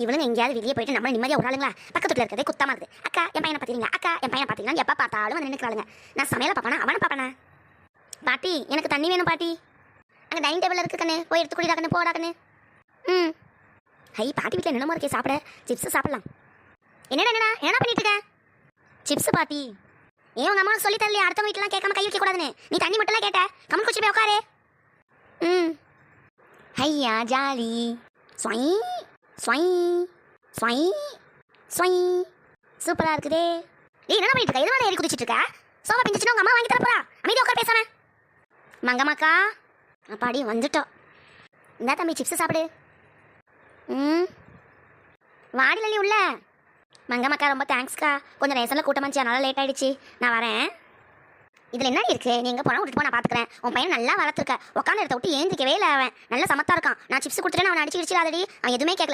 இவளுங்க எங்கேயாவது வெளியே போயிட்டு நம்ம நிம்மதியாக விடாளுங்களா? பக்கத்துல இருக்கிறதே குத்தமா இருக்குது. அக்கா என் பையனை பார்த்தீங்களா, அக்கா என் பையனை பார்த்தீங்களா, எப்போ பார்த்தாலும் வந்து நின்றுக்கிறாளுங்க. நான் சமையலை பார்ப்பேனா அவனை பார்ப்பேனா? பாட்டி எனக்கு தண்ணி வேணும் பாட்டி. அங்கே டைனிங் டேபிள் இருக்கு கண்ணு, போய் எடுத்து குடிடா கண்ணு, போடா கண்ணு. ம். ஹை பாட்டி வீட்டில் என்னமோ இருக்கே சாப்பிட, சிப்ஸ் சாப்பிடலாம். என்ன பண்ணிட்டு இருக்க? சிப்ஸ் பாட்டி. ஏன் உங்க அம்மா சொல்லி தரலையா அடுத்த வீட்டுலாம் கேட்காம கை வைக்க கூடாதுன்னு? நீ தண்ணி மட்டும்லாம் கேட்ட, கமல் குச்சி போய் உட்காரு. ம். ஹையா ஜாலி. ஸ்வை ஸ்வை ஸ்வை ஸ்வை. சூப்பரா இருக்குதே. ஏய் என்ன பண்ணிட்டு இருக்க? எதுவால ஏறி குதிச்சிட்டு இருக்க? சோஃபா பிஞ்சிச்சுன்னா உங்க அம்மா வாங்கி தர போறா. அமைதியா உட்கார் பேசாம. மங்கம்மாக்கா அப்பாடி வந்துட்டோம். இந்தா தம்பி சிப்ஸ் சாப்பிடு. ம். வாடிலி உள்ள. மங்கம்மாக்கா ரொம்ப தேங்க்ஸ்க்கா. கொஞ்சம் ரேஷனில் கூட்டமாச்சு, அதனால லேட் ஆயிடுச்சு. நான் வரேன். இதில் என்ன இருக்கு? நீ எங்கே போனால் விட்டுட்டு போ, நான் பார்த்துக்கிறேன். உன் பையன் நல்லா வளர்த்துருக்க. உட்காந்து இடத்த விட்டு ஏந்திக்கவே இல்லை. அவன் நல்லா சமத்தா இருக்கான். நான் சிப்ஸ் கொடுத்துட்டு அவன் அடிச்சு கிடிச்சு ஆல்ரெடி அவன் எதுவுமே கேட்கல.